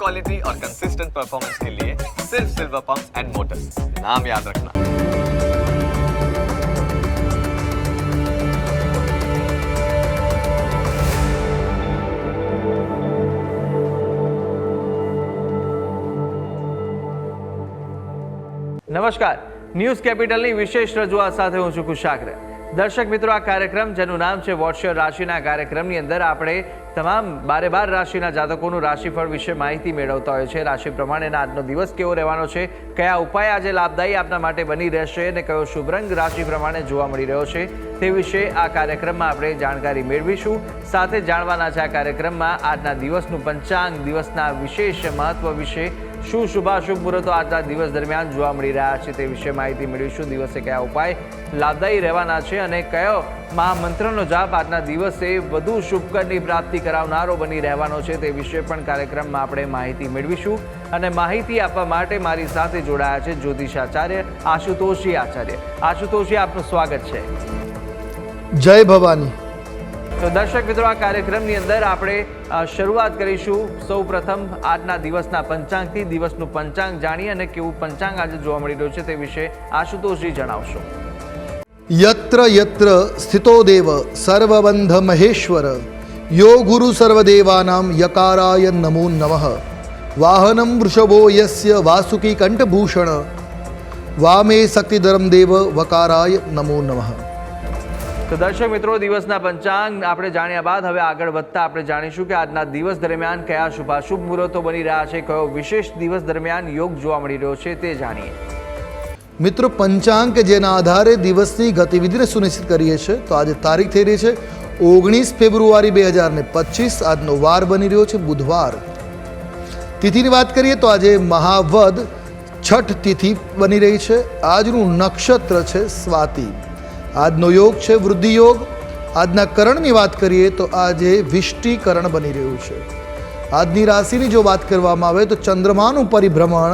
Quality और consistent performance के लिए सिर्फ सिल्वर पंप्स एंड मोटर्स, नाम याद रखना। નમસ્કાર, ન્યૂઝ કેપિટલની વિશેષ રજૂઆત સાથે હું છું કુશાગ્ર। દર્શક મિત્રો, આ કાર્યક્રમ જેનું નામ છે વોટ્સ યોર રાશિના કાર્યક્રમની અંદર આપણે તમામ 12 રાશિના જાતકોનું રાશિફળ વિશે માહિતી મેળવતા હોય છે। રાશિ પ્રમાણેના આજનો દિવસ કેવો રહેવાનો છે, કયા ઉપાય આજે લાભદાયી આપના માટે બની રહેશે અને કયો શુભ રંગ રાશિ પ્રમાણે જોવા મળી રહ્યો છે તે વિશે આ કાર્યક્રમમાં આપણે જાણકારી મેળવીશું। સાથે જાણવાના છે આ કાર્યક્રમમાં આજના દિવસનું પંચાંગ, દિવસના વિશેષ મહત્વ વિશે, શું શુભાશુભ મુહૂર્તો આજના દિવસ દરમિયાન જોવા મળી રહ્યા છે તે વિશે માહિતી મેળવીશું। દિવસે કયા ઉપાય લાભદાયી રહેવાના છે અને કયો મહામંત્રનો જાપ આજના દિવસે વધુ શુભકરની પ્રાપ્તિ કરાવનારો બની રહેવાનો છે તે વિશે પણ કાર્યક્રમમાં આપણે માહિતી મેળવીશું। અને માહિતી આપવા માટે મારી સાથે જોડાયા છે જ્યોતિષાચાર્ય આશુતોષજી આચાર્ય। આશુતોષજી, આપનું સ્વાગત છે। જય ભવાની। તો દર્શક મિત્રો, આ કાર્યક્રમની અંદર આપણે શરૂઆત કરીશું સૌ પ્રથમ આજના દિવસના પંચાંગથી। દિવસનું પંચાંગ જાણીએ અને કેવું પંચાંગ આજે જોવા મળી રહ્યું છે તે વિશે આશુતોષજી જણાવશો। યત્ર યત્ર સ્થિતો દેવ સર્વબંધ મહેશ્વર યો ગુરુ સર્વદેવાનામ યકારાય નમો નમઃ વાહનમ વૃષભો યસ્ય વાસુકી કંઠભૂષણ વામે શક્તિધરમ દેવ વકારાય નમો નમઃ। તો દર્શક મિત્રો, દિવસના પંચાંગ આપણે જાણ્યા બાદ હવે આગળ વધતા આપણે જાણીશું કે આજના દિવસ દરમિયાન કયા શુભાશુભ મુહૂર્તો બની રહ્યા છે, કયો વિશેષ દિવસ દરમિયાન યોગ જોવા મળી રહ્યો છે તે જાણીએ। મિત્રો, પંચાંગ કે જેના આધારે દિવસની ગતિવિધિને સુનિશ્ચિત કરીએ છીએ, તો આજે તારીખ થઈ રહી છે 19 ફેબ્રુઆરી 2025। આજનો વાર બની રહ્યો છે બુધવાર। તિથિની વાત કરીએ તો આજે મહાવદ છઠ તિથિ બની રહી છે। આજનું નક્ષત્ર છે સ્વાતિ। આજનો યોગ છે વૃદ્ધિ યોગ। આજના કરણની વાત કરીએ તો આજે વિષ્ટિકરણ બની રહ્યું છે। આજની રાશિની જો વાત કરવામાં આવે તો ચંદ્રમાનું પરિભ્રમણ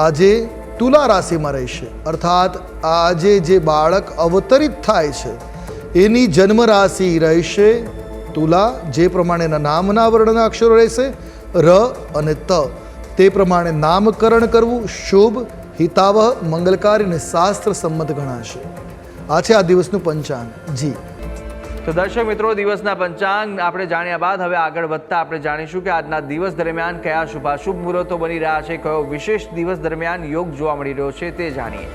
આજે તુલા રાશિમાં રહેશે, અર્થાત આજે જે બાળક અવતરિત થાય છે એની જન્મ રાશિ રહેશે તુલા। જે પ્રમાણેના નામના વર્ણના અક્ષરો રહેશે ર અને ત, તે પ્રમાણે નામકરણ કરવું શુભ, હિતાવહ, મંગલકારી અને શાસ્ત્ર સંમત ગણાશે। આ છે આ દિવસનું પંચાંગ જી। તો દર્શક મિત્રો, દિવસના પંચાંગ આપણે જાણ્યા બાદ હવે આગળ વધતા આપણે જાણીશું કે આજના દિવસ દરમિયાન કયા શુભાશુભ મુહૂર્તો બની રહ્યા છે, કયો વિશેષ દિવસ દરમિયાન યોગ જોવા મળી રહ્યો છે તે જાણીએ।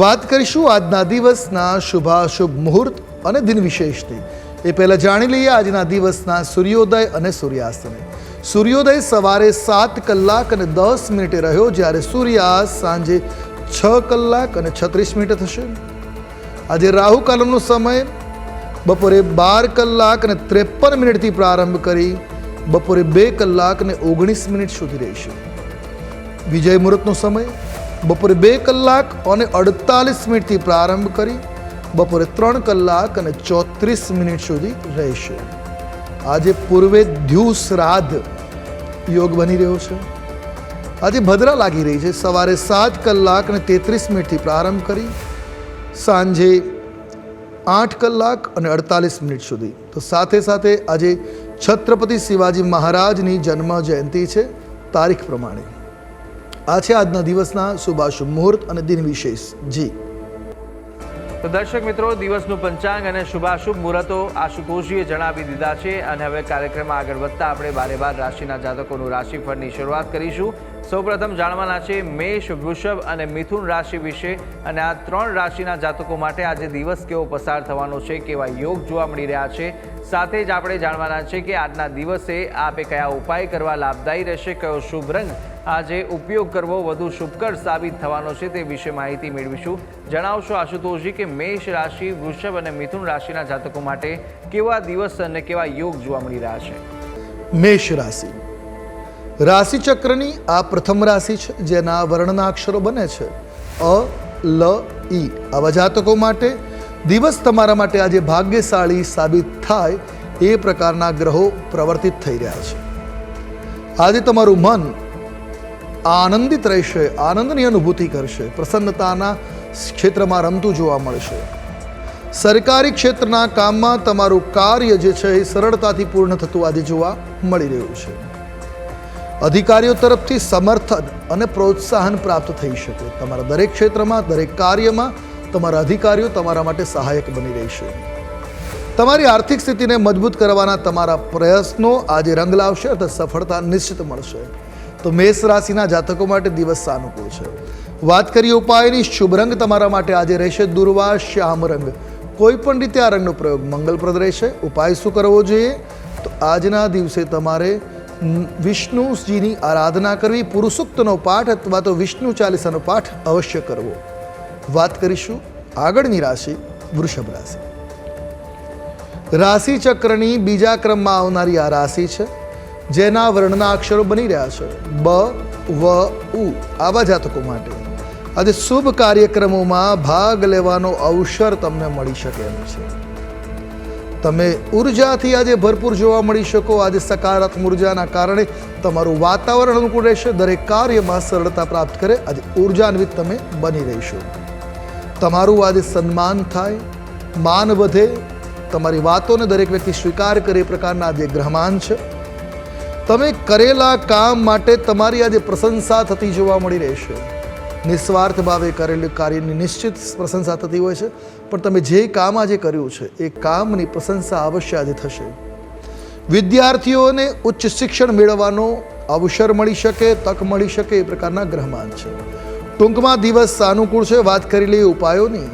વાત કરીશું આજના દિવસના શુભાશુભ મુહૂર્ત અને દિન વિશેષની। એ પહેલાં જાણી લઈએ આજના દિવસના સૂર્યોદય અને સૂર્યાસ્તને। સૂર્યોદય સવારે 7 કલાક અને 10 મિનિટે રહ્યો, જ્યારે સૂર્યાસ્ત સાંજે 6 કલાક અને 36 મિનિટે થશે। આજે રાહુ કાલમનો સમય બપોરે 12 કલાક અને 53 મિનિટથી પ્રારંભ કરી બપોરે 2 કલાક અને 19 મિનિટ સુધી રહેશે। વિજય મુહૂર્તનો સમય બપોરે 2 કલાક અને 48 મિનિટથી પ્રારંભ કરી બપોરે 3 કલાક અને 34 મિનિટ સુધી રહેશે। આજે પૂર્વે દ્યુ શ્રાદ્ધ યોગ બની રહ્યો છે। આજે ભદ્રા લાગી રહી છે। સવારે 7 કલાક અને 33 મિનિટથી પ્રારંભ કરી સાંજે 8 કલાક અને 48 મિનિટ સુધી। તો સાથે સાથે આજે છત્રપતિ શિવાજી મહારાજની જન્મ જયંતિ છે તારીખ પ્રમાણે। આ છે આજના દિવસના શુભાશુભ મુહૂર્ત અને દિન વિશેષ જી। તો દર્શક મિત્રો, દિવસનું પંચાંગ અને શુભાશુભ મુહૂર્તો આશુતોષજીએ જણાવી દીધા છે અને હવે કાર્યક્રમમાં આગળ વધતા આપણે 12 રાશિના જાતકોનું રાશિફળની શરૂઆત કરીશું। સૌપ્રથમ જાણવાના છે મેષ, વૃષભ અને મિથુન રાશિ વિશે। અને આ 3 રાશિના જાતકો માટે આજે દિવસ કેવો પસાર થવાનો છે, કેવા યોગ જોવા મળી રહ્યા છે। સાથે જ આપણે જાણવાના છે કે આજના દિવસે આપે કયા ઉપાય કરવા લાભદાયી રહેશે, કયો શુભ રંગ આજે ઉપયોગ કરવો વધુ શુભકર સાબિત થવાનો છે તે વિશે માહિતી મેળવીશું। જણાવશો આશુતોષજી કે મેષ રાશિ, વૃષભ અને મિથુન રાશિના જાતકો માટે કેવા દિવસ અને કેવા યોગ જોવા મળી રહ્યા છે। મેષ રાશિ રાશિચક્રની આ પ્રથમ રાશિ છે, જેના વર્ણના અક્ષરો બને છે અ, લ, ઈ। આવા જાતકો માટે દિવસ તમારા માટે આજે ભાગ્યશાળી સાબિત થાય એ પ્રકારના ગ્રહો પ્રવર્તિત થઈ રહ્યા છે। આજે તમારું મન આનંદિત રહેશે, આનંદની અનુભૂતિ કરશે, પ્રસન્નતાના ક્ષેત્રમાં રમતું જોવા મળશે। સરકારી ક્ષેત્રના કામમાં તમારું કાર્ય જે છે એ સરળતાથી પૂર્ણ થતું આજે જોવા મળી રહ્યું છે। અધિકારીઓ તરફથી સમર્થન અને પ્રોત્સાહન પ્રાપ્ત થઈ શકે. તમારા દરેક ક્ષેત્રમાં, દરેક કાર્યમાં તમારા અધિકારીઓ તમારા માટે સહાયક બની રહેશે. તમારી આર્થિક સ્થિતિને મજબૂત કરવાના તમારા પ્રયત્નો આજે રંગ લાવશે અથવા સફળતા નિશ્ચિત મળશે. તો મેષ રાશિના જાતકો માટે દિવસ સાનુકૂળ છે. વાત કરીએ ઉપાયની, શુભ રંગ તમારા માટે આજે રહેશે દુર્વા શ્યામ રંગ. કોઈ પણ રીતે આ રંગનો પ્રયોગ મંગલપ્રદ રહેશે. ઉપાય શું કરવો જોઈએ? તો આજના દિવસે તમારે વિષ્ણુજીની આરાધના કરવી, પુરુષોક્તનો પાઠ અથવા તો વિષ્ણુ ચાલીસાનો પાઠ અવશ્ય કરવો. વાત કરીશું આગળની રાશિ વૃષભ રાશિ. રાશિ ચક્રની બીજા ક્રમમાં આવનારી આ રાશિ છે જેના વર્ણના અક્ષરો બની રહ્યા છે બ, વ, ઉ. આવા જાતકો માટે આજે શુભ કાર્યક્રમોમાં ભાગ લેવાનો અવસર તમને મળી શકે એમ છે. તમે ઉર્જાથી આજે ભરપૂર જોવા મળી શકો. આજે સકારાત્મક ઉર્જાના કારણે તમારું વાતાવરણ અનુકૂળ રહેશે. દરેક કાર્યમાં સરળતા પ્રાપ્ત કરે આજે ઉર્જાન્વિત તમે બની રહેશો. તમારું આજે સન્માન થાય, માન વધે, તમારી વાતોને દરેક વ્યક્તિ સ્વીકાર કરે એ પ્રકારના આજે ગ્રહમાન છે. તમે કરેલા કામ માટે તમારી આજે પ્રશંસા થતી જોવા મળી રહેશે. નિસ્વાર્થ ભાવે કરેલું કાર્યની નિશ્ચિત પ્રશંસા થતી હોય છે, પણ તમે જે કામ આજે કર્યું છે એ કામની પ્રશંસા અવશ્ય આજે થશે. વિદ્યાર્થીઓને ઉચ્ચ શિક્ષણ મેળવવાનો અવસર મળી શકે, તક મળી શકે એ પ્રકારના ગ્રહમાન છે. ટૂંકમાં દિવસ સાનુકૂળ છે. વાત કરી લઈએ ઉપાયોની.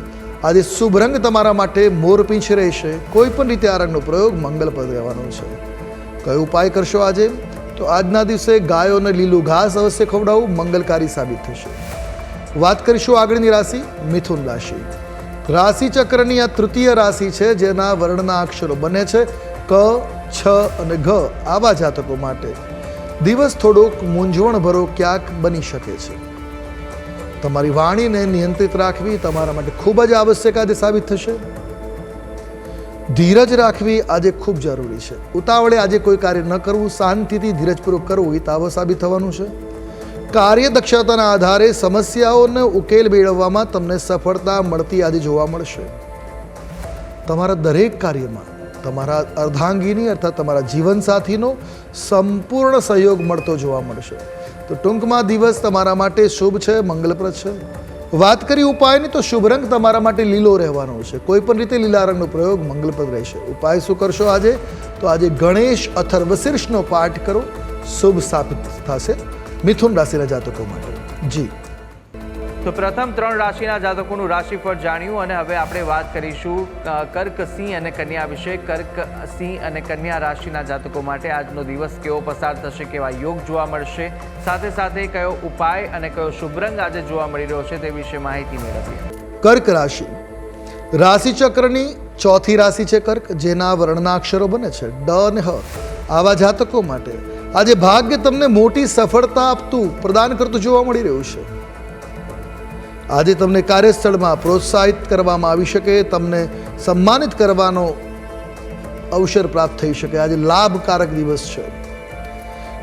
આજે શુભ રંગ તમારા માટે મોરપીંછ રહેશે. કોઈ પણ રીતે આ રંગનો પ્રયોગ મંગલપ્રદ રહેવાનો છે. કયો ઉપાય કરશો આજે? તો આજના દિવસે ગાયોને લીલું ઘાસ અવશ્ય ખવડાવવું મંગલકારી સાબિત થશે. વાત કરીશું આગળની રાશિ મિથુન રાશિ. રાશિ ચક્રની આ તૃતીય રાશિ છે જેના વર્ણના અક્ષરો બને છે ક, છ અને ઘ. આવા જાતકો માટે દિવસ થોડોક મૂંઝવણભરો ક્યાંક બની શકે છે. તમારી વાણીને નિયંત્રિત રાખવી તમારા માટે ખૂબ જ આવશ્યક આજે સાબિત થશે. ધીરજ રાખવી આજે ખૂબ જરૂરી છે. ઉતાવળે આજે કોઈ કાર્ય ન કરવું, શાંતિથી ધીરજપૂર્વક કરવું એ તાવો સાબિત થવાનું છે. કાર્યદક્ષતાના આધારે સમસ્યાઓનો ઉકેલ મેળવવામાં તમને સફળતા મળતી આજે જોવા મળશે. તમારા દરેક કાર્યમાં તમારા અર્ધાંગીની અર્થાત તમારા જીવનસાથીનો સંપૂર્ણ સહયોગ મળતો જોવા મળશે. તો ટૂંકમાં દિવસ તમારા માટે શુભ છે, મંગલપ્રદ છે. વાત કરી ઉપાયની, તો શુભ રંગ તમારા માટે લીલો રહેવાનો છે. કોઈ પણ રીતે લીલા રંગનો પ્રયોગ મંગલપ્રદ રહેશે. ઉપાય શું કરશો આજે? તો આજે ગણેશ અથર્વશીર્ષનો પાઠ કરો, શુભ સાબિત થશે મિથુન રાશિના જાતકો માટે. જી, તો પ્રથમ 3 રાશિના જાતકોનું રાશિફળ જાણ્યું અને હવે આપણે વાત કરીશું કર્ક, સિંહ અને કન્યા વિશે. કર્ક, સિંહ અને કન્યા રાશિના જાતકો માટે આજનો દિવસ કેવો પસાર થશે, કેવા યોગ જોવા મળશે, સાથે સાથે કયો ઉપાય અને કયો શુભ રંગ આજે જોવા મળી રહ્યો છે તે વિશે માહિતી મેળવીએ. કર્ક રાશિ. રાશિ ચક્રની ચોથી રાશિ છે કર્ક, જેના વર્ણના અક્ષરો બને છે ડ અને હ. આવા જાતકો માટે આજે ભાગ્ય તમને મોટી સફળતા આપતું પ્રદાન કરતું જોવા મળી રહ્યું છે. આજે તમને કાર્યસ્થળમાં પ્રોત્સાહિત કરવામાં આવી શકે, તમને સન્માનિત કરવાનો અવસર પ્રાપ્ત થઈ શકે. આજે લાભકારક દિવસ છે.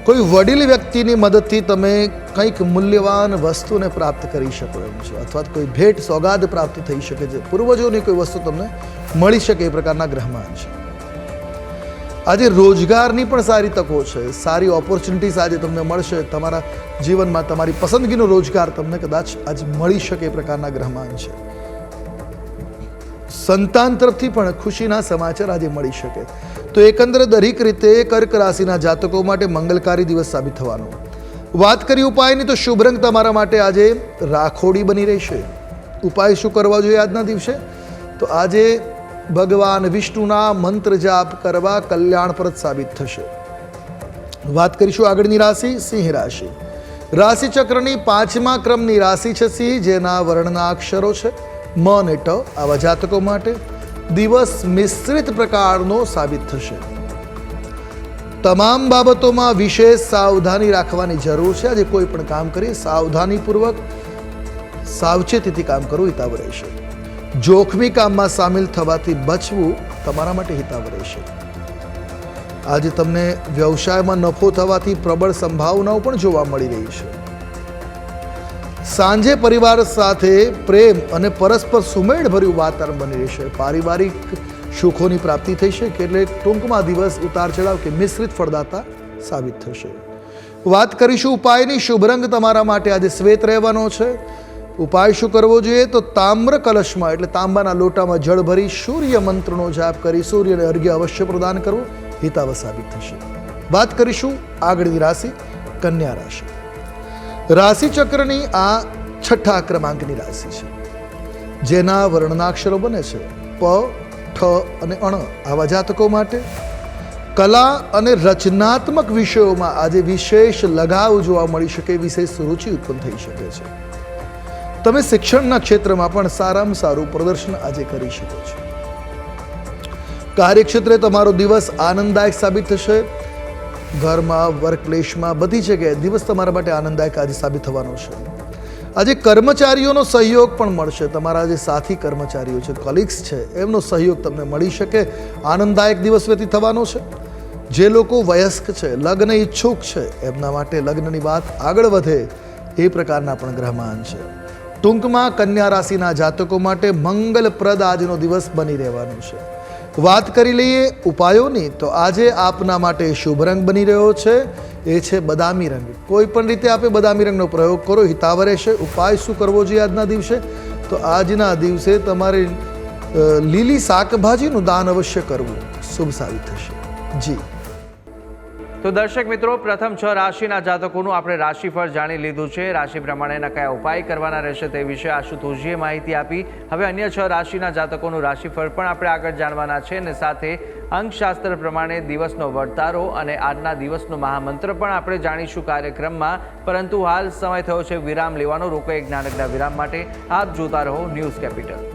કોઈ વડીલ વ્યક્તિની મદદથી તમે કંઈક મૂલ્યવાન વસ્તુને પ્રાપ્ત કરી શકો એમ છે, અથવા કોઈ ભેટ સોગાદ પ્રાપ્ત થઈ શકે છે. પૂર્વજોની કોઈ વસ્તુ તમને મળી શકે એ પ્રકારના ગ્રહમાન છે. આજે રોજગારની પણ સારી તકો છે. સારી ઓપોર્ચ્યુનિટીઝ આજે તમને મળશે. તમારા જીવનમાં તમારી પસંદગીનો રોજગાર તમને કદાચ આજે મળી શકે એ પ્રકારના ગ્રહમાન છે. સંતાન તરફથી પણ ખુશીના સમાચાર આજે મળી શકે. તો એકંદરે દરેક રીતે કર્ક રાશિના જાતકો માટે મંગલકારી દિવસ સાબિત થવાનો. વાત કરી ઉપાયની, તો શુભ રંગ તમારા માટે આજે રાખોડી બની રહેશે. ઉપાય શું કરવા જોઈએ આજના દિવસે? તો આજે ભગવાન વિષ્ણુના મંત્ર જાપ કરવા કલ્યાણપ્રદ સાબિત થશે. વાત કરીશું આગળની રાશિ સિંહ રાશિ. રાશિ ચક્રની 5મા ક્રમની રાશિ છે સિંહ, જેના વર્ણના અક્ષરો છે મ અને ટ. આવા જાતકો માટે દિવસ મિશ્રિત પ્રકારનો સાબિત થશે. તમામ બાબતોમાં વિશેષ સાવધાની રાખવાની જરૂર છે. આજે કોઈ પણ કામ કરીએ સાવધાનીપૂર્વક સાવચેતીથી કામ કરવું હિતાવ રહેશે. જોખમી કામમાં સામેલ થવાથી બચવું તમારા માટે હિતાવ રહેશે. આજે તમને વ્યવસાયમાં નફો થવાથી પ્રબળ સંભાવનાઓ પણ જોવા મળી રહી છે. સાંજે પરિવાર સાથે પ્રેમ અને પરસ્પર સુમેળભર્યું વાતાવરણ બની રહેશે. પારિવારિક સુખોની પ્રાપ્તિ થઈ શકે, એટલે ટૂંકમાં દિવસ ઉતાર ચઢાવ કે મિશ્રિત ફળદાતા સાબિત થશે. વાત કરીશું ઉપાયની. શુભ રંગ તમારા માટે આજે શ્વેત રહેવાનો છે. ઉપાય શું કરવો જોઈએ? તો તામ્ર કલશમાં એટલે તાંબાના લોટામાં જળ ભરી સૂર્ય મંત્રનો જાપ કરી સૂર્યને અર્ઘ્ય અવશ્ય પ્રદાન કરવો, હિતાવ સાબિત થશે. વાત કરીશું આગળની રાશિ કન્યા રાશિ. રાશિ ચક્રની આ 6ઠ્ઠા ક્રમાંકની રાશિ છે, જેના વર્ણનાક્ષરો બને છે પ, ઠ અને અણ. આવા જાતકો માટે કલા અને રચનાત્મક વિષયોમાં આજે વિશેષ લગાવ જોવા મળી શકે, વિશેષ રુચિ ઉત્પન્ન થઈ શકે છે. તમે શિક્ષણના ક્ષેત્રમાં પણ સારામાં સારું પ્રદર્શન આજે કરી શકો છો. કાર્યક્ષેત્રે તમારો દિવસ આનંદદાયક સાબિત થશે. ઘરમાં, વર્ક પ્લેસમાં, બધી જગ્યાએ દિવસ તમારા માટે આનંદદાયક આજે સાબિત થવાનો છે. આજે કર્મચારીઓનો સહયોગ પણ મળશે. તમારા જે સાથી કર્મચારીઓ છે, કોલિગ્સ છે, એમનો સહયોગ તમને મળી શકે. આનંદદાયક દિવસ વ્યતીત થવાનો છે. જે લોકો વયસ્ક છે, લગ્ન ઈચ્છુક છે, એમના માટે લગ્નની વાત આગળ વધે એ પ્રકારના પણ ગ્રહમાન છે. ટૂંકમાં કન્યા રાશિના જાતકો માટે મંગલપ્રદ આજનો દિવસ બની રહેવાનો છે. વાત કરી લઈએ ઉપાયોની, તો આજે આપના માટે શુભ રંગ બની રહ્યો છે એ છે બદામી રંગ. કોઈ પણ રીતે આપે બદામી રંગનો પ્રયોગ કરો, હિતાવ રહેશે. ઉપાય શું કરવો જોઈએ આજના દિવસે? તો આજના દિવસે તમારે લીલી શાકભાજીનું દાન અવશ્ય કરવું, શુભ સાબિત થશે. જી તો દર્શક મિત્રો, પ્રથમ 6 રાશિના જાતકોનું આપણે રાશિફળ જાણી લીધું છે. રાશિ પ્રમાણેના કયા ઉપાય કરવાના રહેશે તે વિશે આશુતોષજીએ માહિતી આપી. હવે અન્ય 6 રાશિના જાતકોનું રાશિફળ પણ આપણે આગળ જાણવાના છે, અને સાથે અંકશાસ્ત્ર પ્રમાણે દિવસનો વર્તારો અને આજના દિવસનો મહામંત્ર પણ આપણે જાણીશું કાર્યક્રમમાં. પરંતુ હાલ સમય થયો છે વિરામ લેવાનો. રોકો એક નાનકડા વિરામ માટે. આપ જોતા રહો ન્યૂઝ કેપિટલ.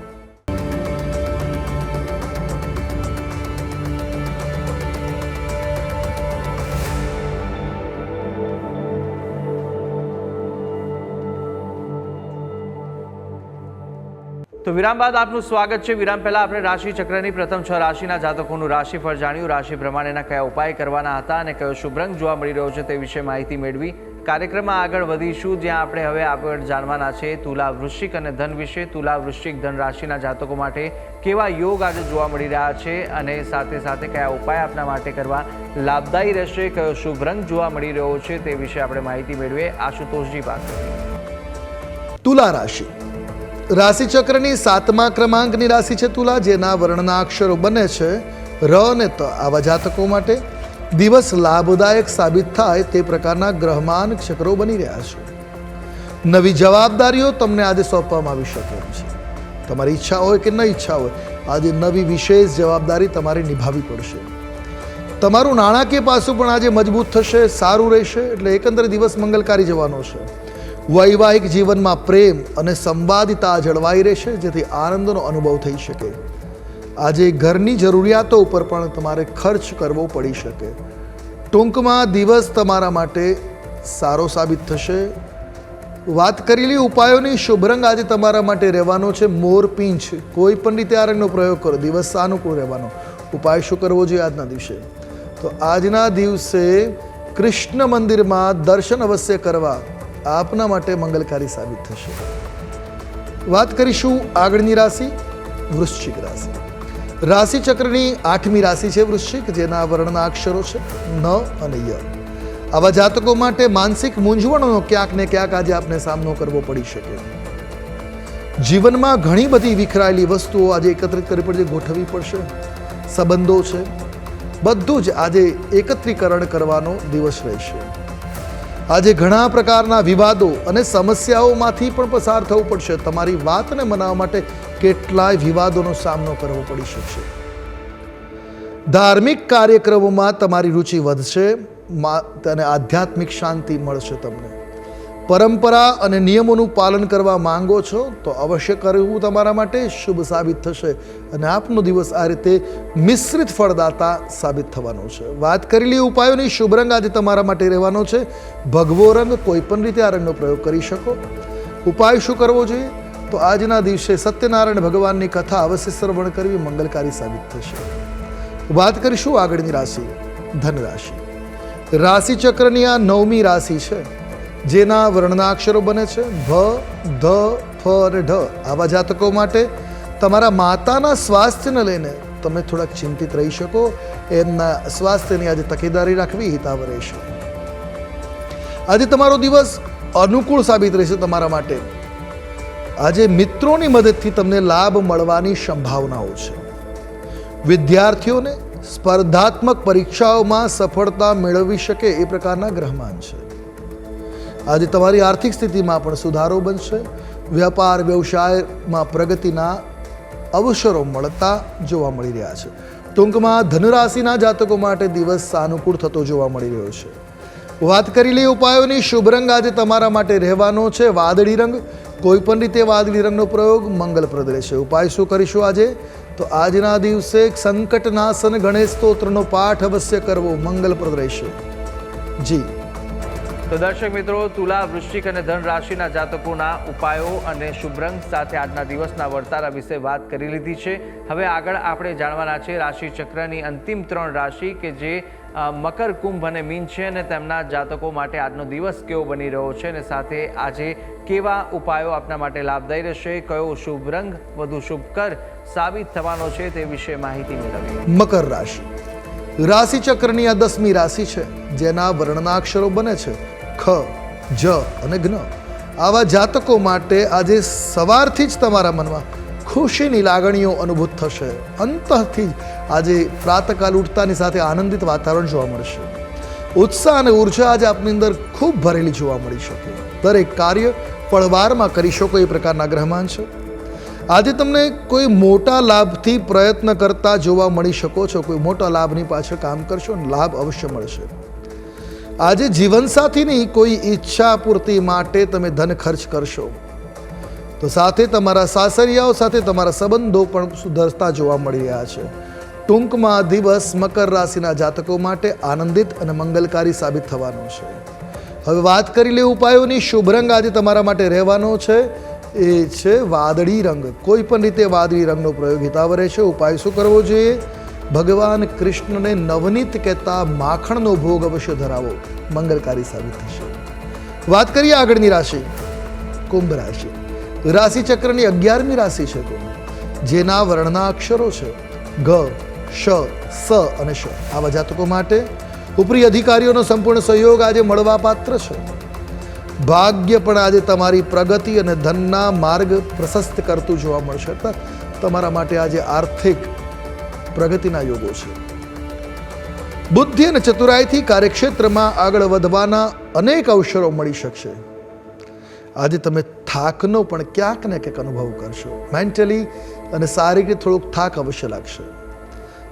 તો વિરામ બાદ આપનું સ્વાગત છે. વિરામ પહેલા આપણે રાશિ ચક્રની પ્રથમ 6 રાશિના જાતકોનું રાશિફળ જાણ્યું. રાશિ પ્રમાણેના કયા ઉપાય કરવાના હતા અને કયો શુભ રંગ જોવા મળી રહ્યો છે તે વિશે માહિતી મેળવી. કાર્યક્રમમાં આગળ વધીશું, જ્યાં આપણે હવે આગળ જાણવાના છે તુલા, વૃશ્ચિક અને ધન વિશે. તુલા, વૃશ્ચિક, ધન રાશિના જાતકો માટે કેવા યોગ આજે જોવા મળી રહ્યા છે અને સાથે સાથે કયા ઉપાય આપના માટે કરવા લાભદાયી રહેશે, કયો શુભ રંગ જોવા મળી રહ્યો છે તે વિશે આપણે માહિતી મેળવીએ આશુતોષજી પાસેથી. તુલા રાશિ રાશિ ચક્રની 7મા ક્રમાંકની રાશિ છે તુલા, જેના વર્ણના અક્ષરો બને છે ર અને ત. આવા જાતકો માટે દિવસ લાભદાયક સાબિત થાય તે પ્રકારના ગ્રહમાન ચક્રો બની રહ્યા છે. નવી જવાબદારીઓ તમને આજે સોંપવામાં આવી શકે એમ છે. તમારી ઈચ્છા હોય કે ન ઈચ્છા હોય, આજે નવી વિશેષ જવાબદારી તમારે નિભાવવી પડશે. તમારું નાણાકીય પાસું પણ આજે મજબૂત થશે, સારું રહેશે. એટલે એકંદરે દિવસ મંગલકારી જવાનો છે. વૈવાહિક જીવનમાં પ્રેમ અને સંવાદિતા જળવાઈ રહેશે, જેથી આનંદનો અનુભવ થઈ શકે. આજે ઘરની જરૂરિયાતો ઉપર પણ તમારે ખર્ચ કરવો પડી શકે. ટૂંકમાં દિવસ તમારા માટે સારો સાબિત થશે. વાત કરેલી ઉપાયોની, શુભ રંગ આજે તમારા માટે રહેવાનો છે મોરપીંછ. કોઈ પણ રીતે આ રંગનો પ્રયોગ કરો, દિવસ સાનુકૂળ રહેવાનો. ઉપાય શું કરવો જોઈએ આજના દિવસે? તો આજના દિવસે કૃષ્ણ મંદિરમાં દર્શન અવશ્ય કરવા આપના માટે મંગલકારી સાબિત થશે. વાત કરીશું આગળની રાશિ વૃશ્ચિક રાશિ. રાશિ ચક્રની 8મી રાશિ છે વૃશ્ચિક, જેના વર્ણના અક્ષરો છે ન અને ય. આવા જાતકો માટે માનસિક મૂંઝવણોનો ક્યાંક ને ક્યાંક આજે આપને સામનો કરવો પડી શકે. જીવનમાં ઘણી બધી વિખરાયેલી વસ્તુઓ આજે એકત્રિત કરવી પડશે, ગોઠવવી પડશે. સંબંધો છે, બધું જ આજે એકત્રીકરણ કરવાનો દિવસ રહેશે. આજે ઘણા પ્રકારના વિવાદો અને સમસ્યાઓમાંથી પણ પસાર થવું પડશે. તમારી વાતને મનાવવા માટે કેટલાય વિવાદોનો સામનો કરવો પડી શકશે. ધાર્મિક કાર્યક્રમોમાં તમારી રુચિ વધશે અને આધ્યાત્મિક શાંતિ મળશે તમને. પરંપરા અને નિયમોનું પાલન કરવા માંગો છો તો અવશ્ય કરવું તમારા માટે શુભ સાબિત થશે અને આપનો દિવસ આ રીતે મિશ્રિત ફળદાતા સાબિત થવાનો છે. વાત કરેલી ઉપાયોની, શુભ રંગ આજે તમારા માટે રહેવાનો છે ભગવો રંગ. કોઈ પણ રીતે આ રંગનો પ્રયોગ કરી શકો. ઉપાય શું કરવો જોઈએ? તો આજના દિવસે સત્યનારાયણ ભગવાનની કથા અવશ્ય શ્રવણ કરવી મંગલકારી સાબિત થશે. વાત કરીશું આગળની રાશિ ધન રાશિ. રાશિ ચક્રની આ 9મી રાશિ છે, જેના વર્ણનાક્ષરો બને છે ભ, ધ, ફ અને ઢ. આવા જાતકો માટે તમારા માતાના સ્વાસ્થ્યને લઈને તમે થોડાક ચિંતિત રહી શકો. એમના સ્વાસ્થ્યની આજે તકેદારી રાખવી હિતાવ રહેશે. આજે તમારો દિવસ અનુકૂળ સાબિત રહેશે તમારા માટે. આજે મિત્રોની મદદથી તમને લાભ મળવાની સંભાવનાઓ છે. વિદ્યાર્થીઓને સ્પર્ધાત્મક પરીક્ષાઓમાં સફળતા મેળવી શકે એ પ્રકારના ગ્રહમાન છે. આજે તમારી આર્થિક સ્થિતિમાં પણ સુધારો બનશે. વ્યાપાર વ્યવસાયમાં પ્રગતિના અવસરો મળતા જોવા મળી રહ્યા છે. ટૂંકમાં ધનુરાશિના જાતકો માટે દિવસ સાનુકૂળ થતો જોવા મળી રહ્યો છે. વાત કરી લઈએ ઉપાયોની. શુભ રંગ આજે તમારા માટે રહેવાનો છે વાદળી રંગ. કોઈ પણ રીતે વાદળી રંગનો પ્રયોગ મંગલપ્રદ રહેશે. ઉપાય શું કરીશું આજે? તો આજના દિવસે સંકટનાશન ગણેશ સ્તોત્રનો પાઠ અવશ્ય કરવો મંગલપ્રદ રહેશે. જી તો દર્શક મિત્રો, તુલા, વૃશ્ચિક અને ધન રાશિના જાતકોના ઉપાયો અને શુભ રંગ સાથે આજના દિવસના વર્તારા વિશે વાત કરી લીધી છે. હવે આગળ આપણે જાણવાના છે રાશિ ચક્રની અંતિમ 3 રાશિ કે જે મકર, કુંભ અને મીન છે, અને તેમના જાતકો માટે આજનો દિવસ કેવો બની રહ્યો છે અને સાથે આજે કેવા ઉપાયો આપના માટે લાભદાયી રહેશે, કયો શુભ રંગ વધુ શુભકર સાબિત થવાનો છે તે વિશે માહિતી મેળવીએ. મકર રાશિ રાશિ ચક્રની આ 10મી રાશિ છે, જેના વર્ણના અક્ષરો બને છે ખ, જ અને જ્ઞ. આવા જાતકો માટે આજે સવારથી જ તમારા મનમાં ખુશીની લાગણીઓ અનુભૂત થશે. અંતઃથી જ આજે પ્રાતકાલ ઉઠતાની સાથે આનંદિત વાતાવરણ જોવા મળશે. ઉત્સાહ અને ઉર્જા આજે આપની અંદર ખૂબ ભરેલી જોવા મળી શકે. દરેક કાર્ય પળવારમાં કરી શકો એ પ્રકારના ગ્રહમાન છે. આજે તમને કોઈ મોટા લાભથી પ્રયત્ન કરતા જોવા મળી શકો છો. કોઈ મોટા લાભની પાછળ કામ કરશો અને લાભ અવશ્ય મળશે. આજે જીવનસાથીની કોઈ ઈચ્છા પૂર્તિ માટે તમે ધન ખર્ચ કરશો, તો સાથે તમારા સાસરિયાઓ સાથે તમારા સંબંધો પણ સુધરતા જોવા મળી રહ્યા છે. ટૂંકમાં દિવસ મકર રાશિના જાતકો માટે આનંદિત અને મંગલકારી સાબિત થવાનો છે. હવે વાત કરી લે ઉપાયોની. શુભ રંગ આજે તમારા માટે રહેવાનો છે એ છે વાદળી રંગ. કોઈ પણ રીતે વાદળી રંગનો પ્રયોગ હિતાવ રહેશે. ઉપાય શું કરવો જોઈએ? ભગવાન કૃષ્ણને નવનીત કહેતા માખણનો ભોગ અવશ્ય ધરાવો, મંગલકારી સાબિત થશે. વાત કરીએ આગળની રાશિ કુંભ રાશિ. રાશિ ચક્રની 11મી રાશિ છે કુંભ, જેના વર્ણના અક્ષરો છે ગ, શ, સ અને શ. આવા જાતકો માટે ઉપરી અધિકારીઓનો સંપૂર્ણ સહયોગ આજે મળવા પાત્ર છે. ભાગ્ય પણ આજે તમારી પ્રગતિ અને ધનના માર્ગ પ્રશસ્ત કરતું જોવા મળશે. તમારા માટે આજે આર્થિક પ્રગતિના યોગો છે. બુદ્ધિ અને ચતુરાઈથી કાર્યક્ષેત્રમાં આગળ વધવાના અનેક અવસરો મળી શકશે. આજે તમે થાકનો પણ ક્યાંક ને ક્યાંક અનુભવ કરશો. મેન્ટલી અને શારીરિક રીતે થોડોક થાક અવશ્ય લાગશે.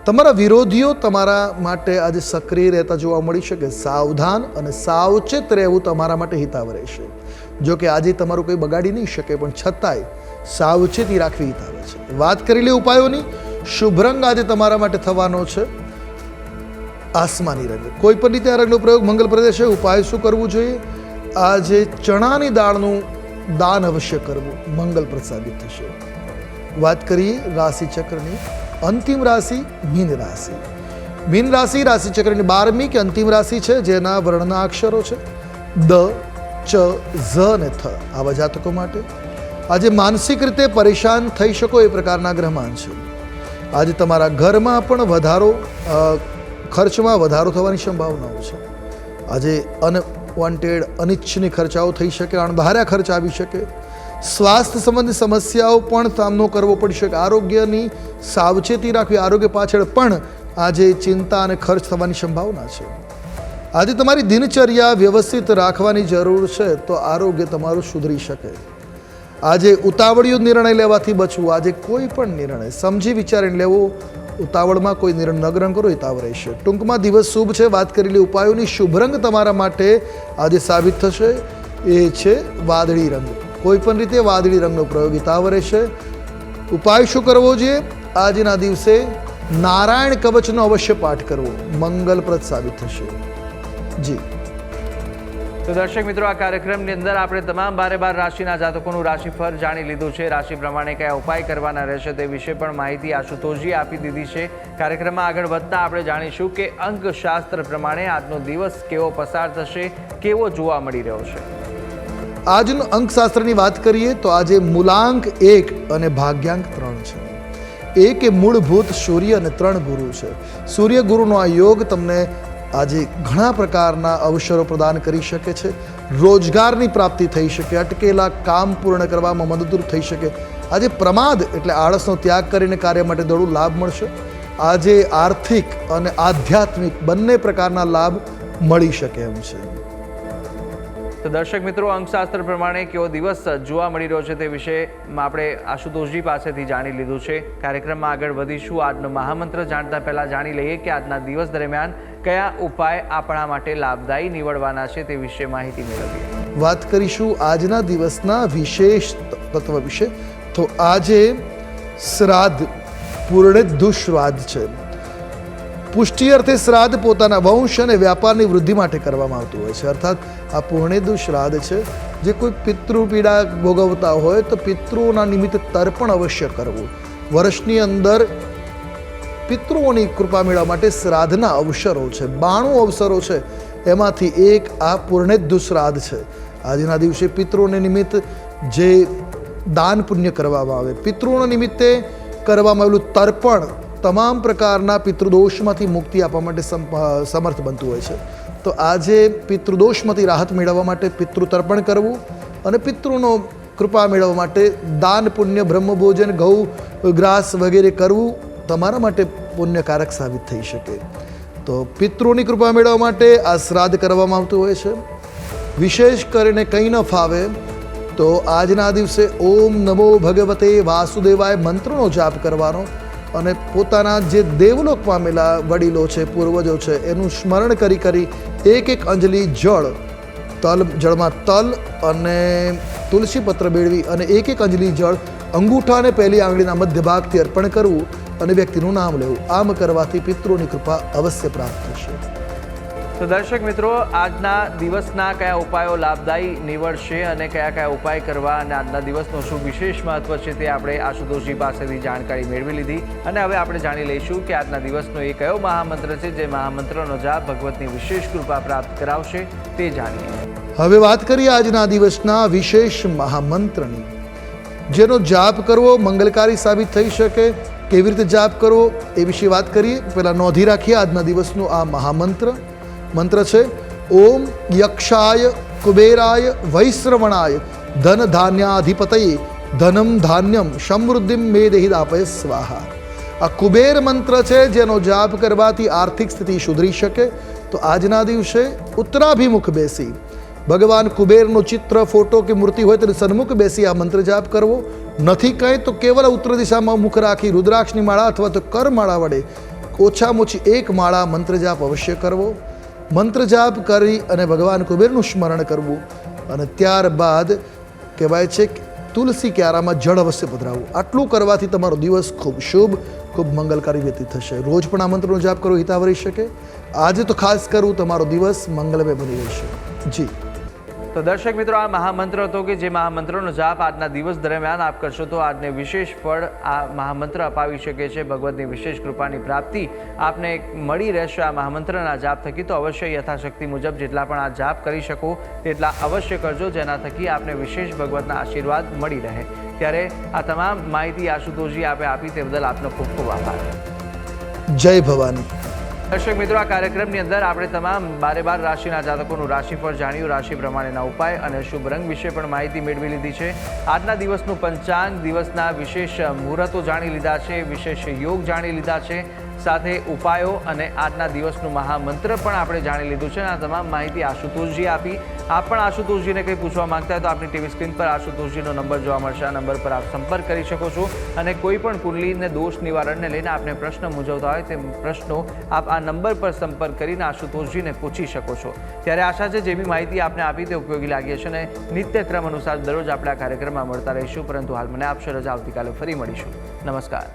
તમારા વિરોધીઓ તમારા માટે આજે સક્રિય રહેતા જોવા મળી શકે. સાવધાન અને સાવચેત રહેવું તમારા માટે હિતાવ રહેશે. જો કે આજે તમારું કંઈ બગાડી નહીં શકે, પણ છતાંય સાવચેતી રાખવી હિતાવ છે. વાત કરી લે ઉપાયોની. શુભ રંગ આજે તમારા માટે થવાનો છે આસમાની રંગ. કોઈ પણ રીતે આ રંગનો પ્રયોગ મંગલપ્રદ છે. ઉપાય શું કરવું જોઈએ? આજે ચણાની દાળનું દાન અવશ્ય કરવું, મંગલપ્રદ સાબિત થશે. વાત કરીએ રાશિ ચક્રની અંતિમ રાશિ મીન રાશિ. મીન રાશિ રાશિ ચક્રની 12મી કે અંતિમ રાશિ છે, જેના વર્ણના અક્ષરો છે દ, ચ, ઝ અને થ. આવા જાતકો માટે આજે માનસિક રીતે પરેશાન થઈ શકો એ પ્રકારના ગ્રહમાન છે. આજે તમારા ઘરમાં પણ ખર્ચમાં વધારો થવાની સંભાવનાઓ છે. આજે અનવોન્ટેડ અનિચ્છનીય ખર્ચાઓ થઈ શકે, અણધાર્યા ખર્ચ આવી શકે. સ્વાસ્થ્ય સંબંધી સમસ્યાઓ પણ સામનો કરવો પડી શકે. આરોગ્યની સાવચેતી રાખવી, આરોગ્ય પાછળ પણ આજે ચિંતા અને ખર્ચ થવાની સંભાવના છે. આજે તમારી દિનચર્યા વ્યવસ્થિત રાખવાની જરૂર છે, તો આરોગ્ય તમારું સુધરી શકે. આજે ઉતાવળિયો નિર્ણય લેવાથી બચવું. આજે કોઈ પણ નિર્ણય સમજી વિચારીને લેવો. ઉતાવળમાં કોઈ નિર્ણય ન ગ્રહણ કરો, હિતાવ રહેશે. ટૂંકમાં દિવસ શુભ છે. વાત કરી લે ઉપાયોની. શુભ રંગ તમારા માટે આજે સાબિત થશે એ છે વાદળી રંગ. કોઈ પણ રીતે વાદળી રંગનો પ્રયોગ હિતાવ રહેશે. ઉપાય શું કરવો જોઈએ? આજના દિવસે નારાયણ કવચનો અવશ્ય પાઠ કરવો, મંગલપ્રદ સાબિત થશે. જી તો દર્શક મિત્રો, આ કાર્યક્રમની અંદર આપણે તમામ 12 રાશિના જાતકોનું રાશિફળ જાણી લીધું છે. રાશિ પ્રમાણે કયા ઉપાય કરવાના રહેશે તે વિશે પણ માહિતી આશુતોષજી આપી દીધી છે. કાર્યક્રમમાં આગળ વધતા આપણે જાણીશું કે અંકશાસ્ત્ર પ્રમાણે આજનો દિવસ કેવો પસાર થશે, કેવો જોવા મળી રહ્યો છે. આજનો અંકશાસ્ત્રની વાત કરીએ તો આજે મૂલાંક 1 અને ભાગ્યાંક 3 છે. 1 એ મૂળભૂત સૂર્ય અને 3 ગુરુ છે. સૂર્ય ગુરુનો આ યોગ તમને આજે ઘણા પ્રકારના અવસરો પ્રદાન કરી શકે છે. રોજગારની પ્રાપ્તિ થઈ શકે, અટકેલા કામ પૂર્ણ કરવામાં મદદરૂપ થઈ શકે. આજે પ્રમાદ એટલે આળસનો ત્યાગ કરીને કાર્ય માટે દોડવું, લાભ મળશે. આજે આર્થિક અને આધ્યાત્મિક બંને પ્રકારના લાભ મળી શકે એમ છે. તો દર્શક મિત્રો, અંકશાસ્ત્ર પ્રમાણે કેવો દિવસ જોવા મળી રહ્યો છે તે વિશે આપણે આશુતોષજી પાસેથી જાણી લીધું છે. કાર્યક્રમમાં આગળ વધીશું. આજનો મહામંત્ર જાણતા પહેલા જાણી લઈએ કે આજના દિવસ દરમિયાન કયા ઉપાય આપણા માટે લાભદાયી નીવડવાના છે તે વિશે માહિતી મેળવીએ. વાત કરીશું આજના દિવસના વિશેષ તત્વ વિશે. તો આજે શ્રાદ્ધ, પૂર્ણેદુ શ્રાદ્ધ છે. પુષ્ટિ અર્થે શ્રાદ્ધ પોતાના વંશ અને વ્યાપારની વૃદ્ધિ માટે કરવામાં આવતું હોય છે. અર્થાત આ પૂર્ણેદુ શ્રાદ્ધ છે. જે કોઈ પિતૃ પીડા ભોગવતા હોય તો પિતૃઓના નિમિત્તે તર્પણ અવશ્ય કરવું. વર્ષની અંદર પિતૃઓની કૃપા મેળવવા માટે શ્રાદ્ધના અવસરો છે, 92 અવસરો છે. એમાંથી એક આ પૂર્ણેદુ શ્રાદ્ધ છે. આજના દિવસે પિતૃઓને નિમિત્ત જે દાન પુણ્ય કરવામાં આવે, પિતૃઓના નિમિત્તે કરવામાં આવેલું તર્પણ તમામ પ્રકારના પિતૃદોષમાંથી મુક્તિ આપવા માટે સમર્થ બનતું હોય છે. તો આજે પિતૃદોષમાંથી રાહત મેળવવા માટે પિતૃ તર્પણ કરવું અને પિતૃનો કૃપા મેળવવા માટે દાન પુણ્ય, બ્રહ્મભોજન, ગૌ ગ્રાસ વગેરે કરવું તમારા માટે પુણ્યકારક સાબિત થઈ શકે. તો પિતૃની કૃપા મેળવવા માટે આ શ્રાદ્ધ કરવામાં આવતું હોય છે. વિશેષ કરીને કંઈ ન ફાવે તો આજના દિવસે ઓમ નમો ભગવતે વાસુદેવાય મંત્રનો જાપ કરવાનો અને પોતાના જે દેવલોક પામેલા વડીલો છે, પૂર્વજો છે, એનું સ્મરણ કરી એક અંજલિ જળમાં તલ અને તુલસી પત્ર બેળવી અને એક અંજલિ જળ અંગૂઠા અને પહેલી આંગળીના મધ્ય ભાગથી અર્પણ કરવું અને વ્યક્તિનું નામ લેવું. આમ કરવાથી પિતૃની કૃપા અવશ્ય પ્રાપ્ત થશે. તો દર્શક મિત્રો, આજના દિવસના કયા ઉપાયો લાભદાયી નીવડશે અને કયા ઉપાય કરવા અને આજના દિવસનું શું વિશેષ મહત્વ છે તે આપણે આશુતોષજી પાસેથી જાણકારી મેળવી લીધી. અને હવે આપણે જાણી લઈશું કે આજના દિવસનો એ કયો મહામંત્ર છે જે મહામંત્રનો જાપ ભગવતની વિશેષ કૃપા પ્રાપ્ત કરાવશે તે જાણીએ. હવે વાત કરીએ આજના દિવસના વિશેષ મહામંત્રની. જેનો જાપ કરવો મંગલકારી સાબિત થઈ શકે. કેવી રીતે જાપ કરવો એ વિશે વાત કરીએ. પહેલાં નોંધી રાખીએ આજના દિવસનું આ મહામંત્ર. મંત્ર છે ઓમ યક્ષાય કુબેરાય વૈશ્રવણાય ધન ધાન્યાધિપતયે ધનમ ધાન્યમ સમૃદ્ધિમ મે દેહિદાપય સ્વાહા. આ કુબેર મંત્ર છે જેનો જાપ કરવાથી આર્થિક સ્થિતિ સુધરી શકે. તો આજના દિવસે ઉત્તરાભિમુખ બેસી ભગવાન કુબેરનું ચિત્ર, ફોટો કે મૂર્તિ હોય તેની સન્મુખ બેસી આ મંત્ર જાપ કરવો. નથી કંઈ તો કેવલ ઉત્તર દિશામાં મુખ રાખી રુદ્રાક્ષની માળા અથવા તો કરમાળા વડે ઓછામાં ઓછી એક માળા મંત્ર જાપ અવશ્ય કરવો. મંત્ર જાપ કરી અને ભગવાન કુબેરનું સ્મરણ કરવું અને ત્યારબાદ કહેવાય છે કે તુલસી ક્યારામાં જળ અવશ્ય પધરાવવું. આટલું કરવાથી તમારો દિવસ ખૂબ શુભ, ખૂબ મંગલકારી વ્યતીત થશે. રોજ પણ આ મંત્રનો જાપ કરવો હિતાવ રહી શકે. આજે તો ખાસ કરવું, તમારો દિવસ મંગલમય બની રહેશે. જી. તો દર્શક મિત્રો, આ મહામંત્ર હતો કે જે મહામંત્રનો જાપ આજના દિવસ દરમિયાન આપ કરશો તો આજને વિશેષ ફળ આ મહામંત્ર અપાવી શકે છે. ભગવતની વિશેષ કૃપાની પ્રાપ્તિ આપને મળી રહેશે આ મહામંત્રના જાપ થકી. તો અવશ્ય યથાશક્તિ મુજબ જેટલા પણ આ જાપ કરી શકો તેટલા અવશ્ય કરજો, જેના થકી આપને વિશેષ ભગવતના આશીર્વાદ મળી રહે. ત્યારે આ તમામ માહિતી આશુતોષજી આપે આપી તે બદલ આપનો ખૂબ ખૂબ આભાર. જય ભવાની. દર્શક મિત્રો, આ કાર્યક્રમની અંદર આપણે તમામ 12 રાશિના જાતકોનું રાશિફળ જાણ્યું, રાશિ પ્રમાણેના ઉપાય અને શુભ રંગ વિશે પણ માહિતી મેળવી લીધી છે. આજના દિવસનું પંચાંગ, દિવસના વિશેષ મુહૂર્તો જાણી લીધા છે, વિશેષ યોગ જાણી લીધા છે, સાથે ઉપાયો અને આજના દિવસનું મહામંત્ર પણ આપણે જાણી લીધું છે. આ તમામ માહિતી આશુતોષજી આપી. આપ પણ આશુતોષજીને કંઈ પૂછવા માંગતા હોય તો આપની ટીવી સ્ક્રીન પર આશુતોષજીનો નંબર જોવા મળશે. આ નંબર પર આપ સંપર્ક કરી શકો છો અને કોઈ પણ કુંડલીને દોષ નિવારણને લઈને આપને પ્રશ્ન મૂંઝવતા હોય તે પ્રશ્નો આપ આ નંબર પર સંપર્ક કરીને આશુતોષજીને પૂછી શકો છો. ત્યારે આશા છે જે બી માહિતી આપને આપી તે ઉપયોગી લાગી હશે અને નિત્યક્રમ અનુસાર દરરોજ આપણે આ કાર્યક્રમમાં મળતા રહીશું. પરંતુ હાલ મને આપશો રજા. આવતીકાલે ફરી મળીશું. નમસ્કાર.